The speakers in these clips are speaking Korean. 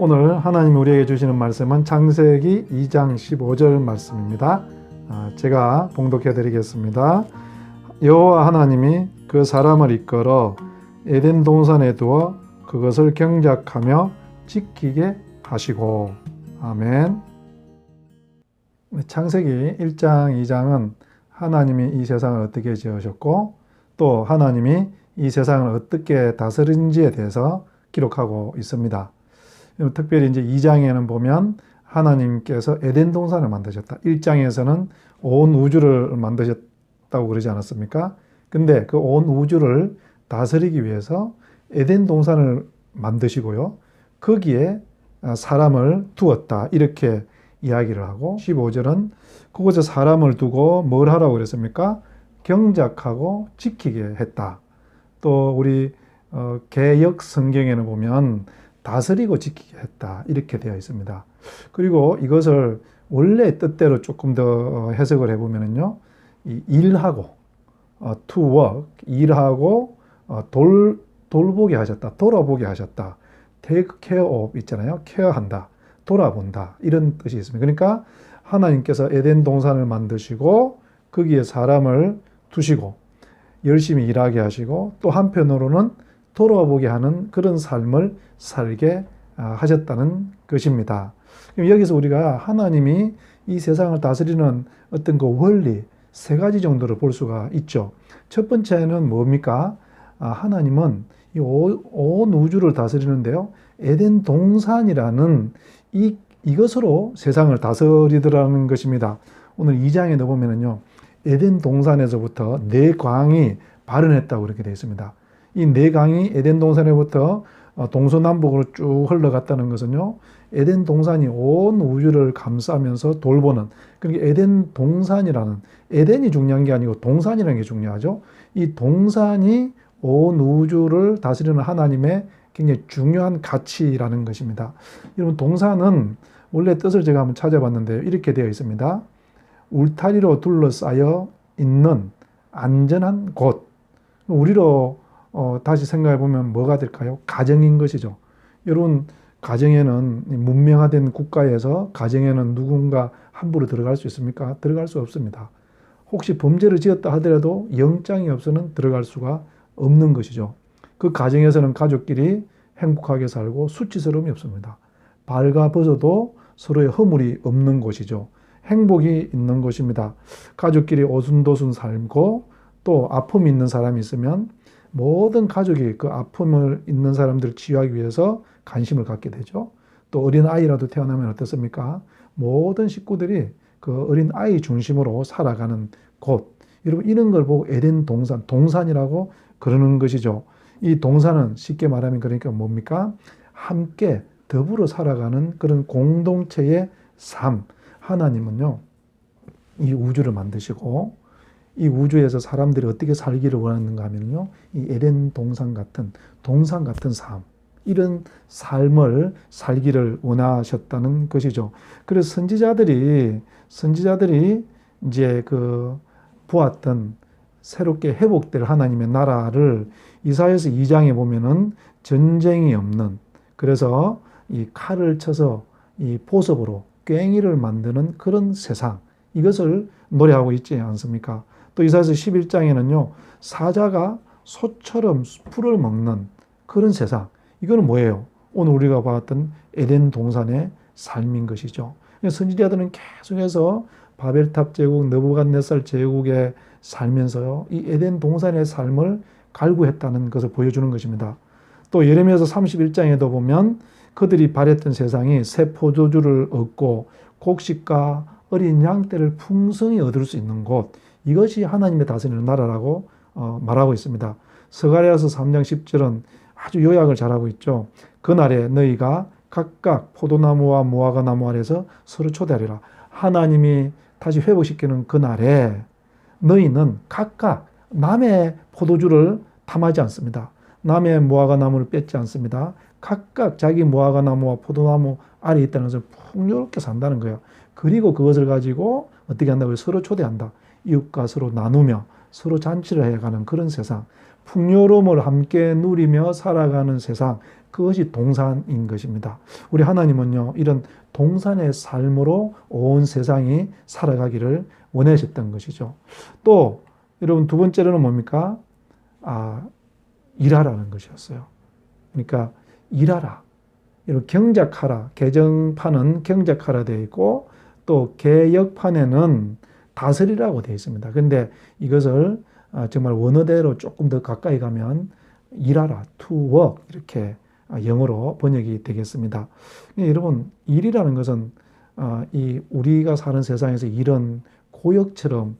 오늘 하나님이 우리에게 주시는 말씀은 창세기 2장 15절 말씀입니다. 제가 봉독해 드리겠습니다. 여호와 하나님이 그 사람을 이끌어 에덴 동산에 두어 그것을 경작하며 지키게 하시고. 아멘. 창세기 1장 2장은 하나님이 이 세상을 어떻게 지으셨고 또 하나님이 이 세상을 어떻게 다스린지에 대해서 기록하고 있습니다. 특별히 이제 2장에는 보면 하나님께서 에덴 동산을 만드셨다. 1장에서는 온 우주를 만드셨다고 그러지 않았습니까? 근데 그 온 우주를 다스리기 위해서 에덴 동산을 만드시고요. 거기에 사람을 두었다. 이렇게 이야기를 하고 15절은 그곳에 사람을 두고 뭘 하라고 그랬습니까? 경작하고 지키게 했다. 또 우리 개역 성경에는 보면 다스리고 지키게 했다. 이렇게 되어 있습니다. 그리고 이것을 원래 뜻대로 조금 더 해석을 해보면요. 일하고, to work, 일하고, 돌보게 하셨다. 돌아보게 하셨다. take care of 있잖아요. 케어한다. 돌아본다. 이런 뜻이 있습니다. 그러니까 하나님께서 에덴 동산을 만드시고 거기에 사람을 두시고 열심히 일하게 하시고 또 한편으로는 돌아보게 하는 그런 삶을 살게 하셨다는 것입니다. 여기서 우리가 하나님이 이 세상을 다스리는 어떤 그 원리 세 가지 정도를 볼 수가 있죠. 첫 번째는 뭡니까? 하나님은 온 우주를 다스리는데요. 에덴 동산이라는 이것으로 세상을 다스리더라는 것입니다. 오늘 2장에 보면은요. 에덴 동산에서부터 네 광이 발현했다고 그렇게 되어 있습니다. 이 네 강이 에덴 동산에부터 동서남북으로 쭉 흘러갔다는 것은요. 에덴 동산이 온 우주를 감싸면서 돌보는, 그러니까 에덴 동산이라는, 에덴이 중요한 게 아니고 동산이라는 게 중요하죠. 이 동산이 온 우주를 다스리는 하나님의 굉장히 중요한 가치라는 것입니다. 여러분, 동산은 원래 뜻을 제가 한번 찾아봤는데요. 이렇게 되어 있습니다. 울타리로 둘러싸여 있는 안전한 곳. 우리로 다시 생각해 보면 뭐가 될까요? 가정인 것이죠. 여러분, 가정에는 문명화된 국가에서 가정에는 누군가 함부로 들어갈 수 있습니까? 들어갈 수 없습니다. 혹시 범죄를 지었다 하더라도 영장이 없어는 들어갈 수가 없는 것이죠. 그 가정에서는 가족끼리 행복하게 살고 수치스러움이 없습니다. 발가벗어도 서로의 허물이 없는 곳이죠. 행복이 있는 곳입니다. 가족끼리 오순도순 살고 또 아픔이 있는 사람이 있으면 모든 가족이 그 아픔을 있는 사람들을 치유하기 위해서 관심을 갖게 되죠. 또 어린 아이라도 태어나면 어떻습니까? 모든 식구들이 그 어린 아이 중심으로 살아가는 곳. 여러분, 이런 걸 보고 에덴 동산, 동산이라고 그러는 것이죠. 이 동산은 쉽게 말하면 그러니까 뭡니까? 함께 더불어 살아가는 그런 공동체의 삶. 하나님은요, 이 우주를 만드시고 이 우주에서 사람들이 어떻게 살기를 원하는가 하면요, 이 에덴 동산 같은 삶, 이런 삶을 살기를 원하셨다는 것이죠. 그래서 선지자들이 이제 그 보았던 새롭게 회복될 하나님의 나라를 이사야서 2장에 보면은 전쟁이 없는, 그래서 이 칼을 쳐서 이 보석으로 괭이를 만드는 그런 세상, 이것을 노래하고 있지 않습니까? 또 이사야서 11장에는요, 사자가 소처럼 풀을 먹는 그런 세상. 이거는 뭐예요? 오늘 우리가 봤던 에덴 동산의 삶인 것이죠. 선지자들은 계속해서 바벨탑 제국, 느부갓네살 제국에 살면서요, 이 에덴 동산의 삶을 갈구했다는 것을 보여주는 것입니다. 또 예레미야서 31장에도 보면 그들이 바랬던 세상이 새 포도주를 얻고 곡식과 어린 양떼를 풍성히 얻을 수 있는 곳, 이것이 하나님의 다스리는 나라라고 말하고 있습니다. 스가랴서 3장 10절은 아주 요약을 잘하고 있죠. 그날에 너희가 각각 포도나무와 무화과나무 아래서 서로 초대하리라. 하나님이 다시 회복시키는 그날에 너희는 각각 남의 포도주를 탐하지 않습니다. 남의 무화과나무를 뺏지 않습니다. 각각 자기 무화과나무와 포도나무 아래에 있다는 것을 풍요롭게 산다는 거예요. 그리고 그것을 가지고 어떻게 한다고요? 서로 초대한다. 이웃과 서로 나누며 서로 잔치를 해가는 그런 세상. 풍요로움을 함께 누리며 살아가는 세상, 그것이 동산인 것입니다. 우리 하나님은요, 이런 동산의 삶으로 온 세상이 살아가기를 원하셨던 것이죠. 또 여러분 두 번째로는 뭡니까? 일하라는 것이었어요. 그러니까 일하라. 이런 경작하라. 개정판은 경작하라 되어 있고 또 개역판에는 다스리라고 되어 있습니다. 그런데 이것을 정말 원어대로 조금 더 가까이 가면 일하라, to work 이렇게 영어로 번역이 되겠습니다. 여러분 일이라는 것은 이 우리가 사는 세상에서 일은 고역처럼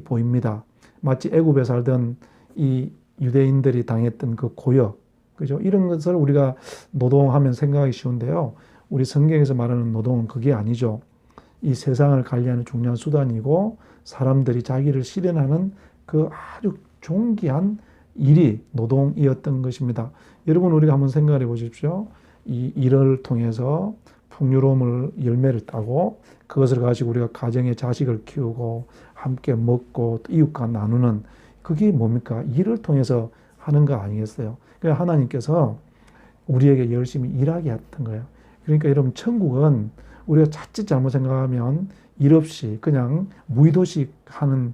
보입니다. 마치 애굽에 살던 이 유대인들이 당했던 그 고역, 그죠? 이런 것을 우리가 노동하면 생각하기 쉬운데요. 우리 성경에서 말하는 노동은 그게 아니죠. 이 세상을 관리하는 중요한 수단이고 사람들이 자기를 실현하는 그 아주 존귀한 일이 노동이었던 것입니다. 여러분 우리가 한번 생각해 보십시오. 이 일을 통해서 풍요로움을 열매를 따고 그것을 가지고 우리가 가정의 자식을 키우고 함께 먹고 이웃과 나누는 그게 뭡니까? 일을 통해서 하는 거 아니겠어요? 그러니까 하나님께서 우리에게 열심히 일하게 했던 거예요. 그러니까 여러분 천국은 우리가 자칫 잘못 생각하면 일 없이 그냥 무의도식 하는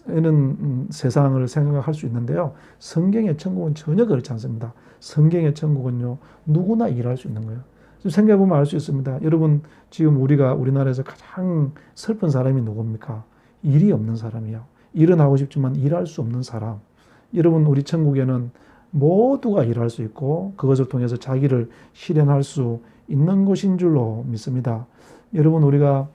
이런 세상을 생각할 수 있는데요. 성경의 천국은 전혀 그렇지 않습니다. 성경의 천국은요, 누구나 일할 수 있는 거예요. 생각해보면 알 수 있습니다. 여러분, 지금 우리나라에서 가장 슬픈 사람이 누굽니까? 일이 없는 사람이에요. 일은 하고 싶지만 일할 수 없는 사람. 여러분, 우리 천국에는 모두가 일할 수 있고 그것을 통해서 자기를 실현할 수 있는 곳인 줄로 믿습니다. 여러분, 우리가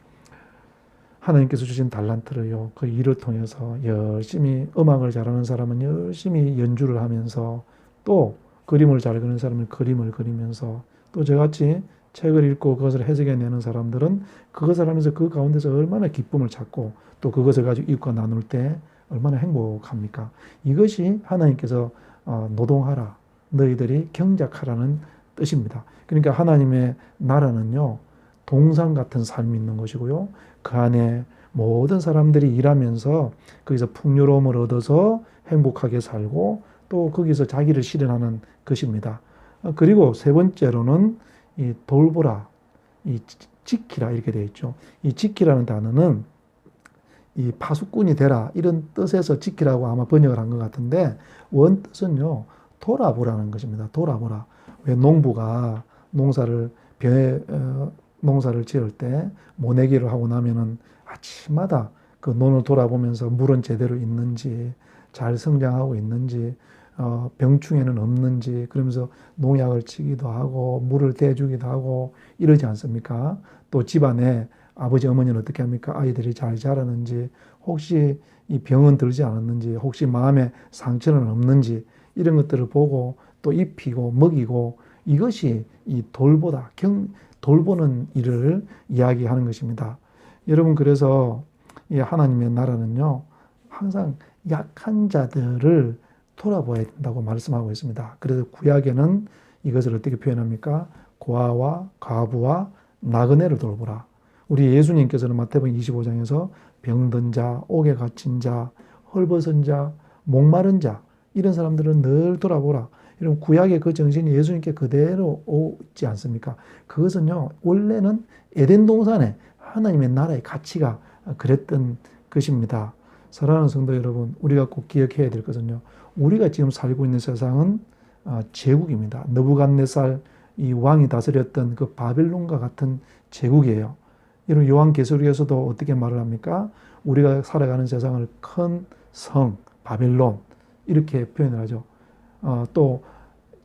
하나님께서 주신 달란트를요, 그 일을 통해서 열심히 음악을 잘하는 사람은 열심히 연주를 하면서 또 그림을 잘 그리는 사람은 그림을 그리면서 또 저같이 책을 읽고 그것을 해석해내는 사람들은 그것을 하면서 그 가운데서 얼마나 기쁨을 찾고 또 그것을 가지고 이웃과 나눌 때 얼마나 행복합니까? 이것이 하나님께서 노동하라, 너희들이 경작하라는 뜻입니다. 그러니까 하나님의 나라는요, 동산 같은 삶이 있는 것이고요. 그 안에 모든 사람들이 일하면서 거기서 풍요로움을 얻어서 행복하게 살고 또 거기서 자기를 실현하는 것입니다. 그리고 세 번째로는 이 돌보라, 이 지키라 이렇게 되어 있죠. 이 지키라는 단어는 이 파수꾼이 되라 이런 뜻에서 지키라고 아마 번역을 한 것 같은데 원뜻은요, 돌아보라는 것입니다. 돌아보라. 왜 농부가 농사를 지을 때 모내기를 하고 나면은 아침마다 그 논을 돌아보면서 물은 제대로 있는지, 잘 성장하고 있는지, 병충해는 없는지, 그러면서 농약을 치기도 하고 물을 대주기도 하고 이러지 않습니까? 또 집안에 아버지 어머니는 어떻게 합니까? 아이들이 잘 자라는지, 혹시 이 병은 들지 않았는지, 혹시 마음에 상처는 없는지 이런 것들을 보고 또 입히고 먹이고, 이것이 이 돌보는 일을 이야기하는 것입니다. 여러분, 그래서 이 하나님의 나라는요, 항상 약한 자들을 돌아보아야 된다고 말씀하고 있습니다. 그래서 구약에는 이것을 어떻게 표현합니까? 고아와 과부와 나그네를 돌보라. 우리 예수님께서는 마태복음 25장에서 병든 자, 옥에 갇힌 자, 헐벗은 자, 목마른 자 이런 사람들은 늘 돌아보라. 이런 구약의 그 정신이 예수님께 그대로 오지 않습니까? 그것은요, 원래는 에덴 동산에 하나님의 나라의 가치가 그랬던 것입니다. 사랑하는 성도 여러분, 우리가 꼭 기억해야 될 것은요, 우리가 지금 살고 있는 세상은 제국입니다. 느부갓네살 이 왕이 다스렸던 그 바벨론과 같은 제국이에요. 여러분, 요한계시록에서도 어떻게 말을 합니까? 우리가 살아가는 세상을 큰 성, 바벨론 이렇게 표현을 하죠. 또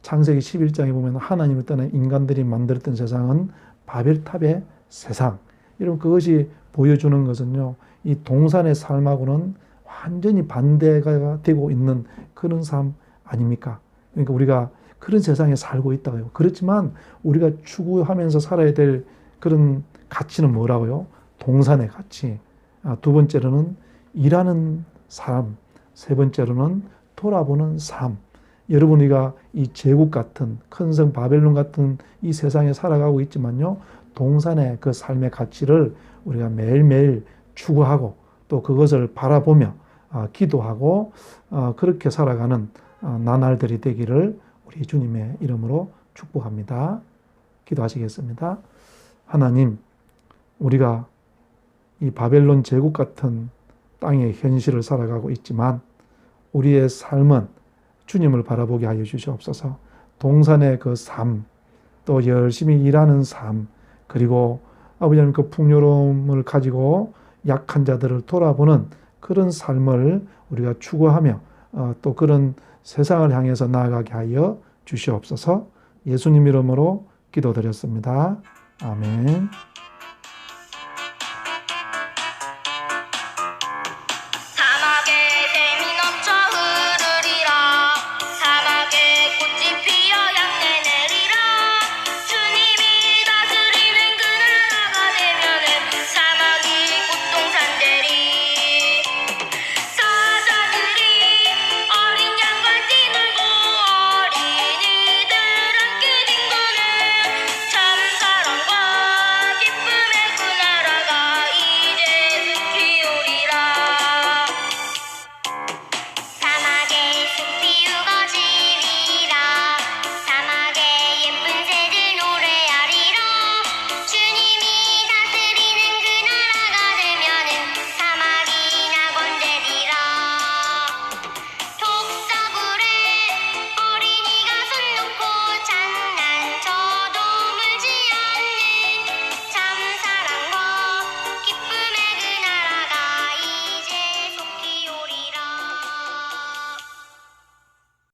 창세기 11장에 보면 하나님을 떠난 인간들이 만들었던 세상은 바벨탑의 세상. 여러분, 그것이 보여주는 것은요, 이 동산의 삶하고는 완전히 반대가 되고 있는 그런 삶 아닙니까? 그러니까 우리가 그런 세상에 살고 있다고요. 그렇지만 우리가 추구하면서 살아야 될 그런 가치는 뭐라고요? 동산의 가치. 두 번째로는 일하는 삶. 세 번째로는 돌아보는 삶. 여러분, 우리가 이 제국 같은 큰 성 바벨론 같은 이 세상에 살아가고 있지만요, 동산의 그 삶의 가치를 우리가 매일매일 추구하고 또 그것을 바라보며 기도하고 그렇게 살아가는 나날들이 되기를 우리 주님의 이름으로 축복합니다. 기도하시겠습니다. 하나님, 우리가 이 바벨론 제국 같은 땅의 현실을 살아가고 있지만 우리의 삶은 주님을 바라보게 하여 주시옵소서. 동산의 그 삶, 또 열심히 일하는 삶, 그리고 아버지 하나님 그 풍요로움을 가지고 약한 자들을 돌아보는 그런 삶을 우리가 추구하며 또 그런 세상을 향해서 나아가게 하여 주시옵소서. 예수님 이름으로 기도드렸습니다. 아멘.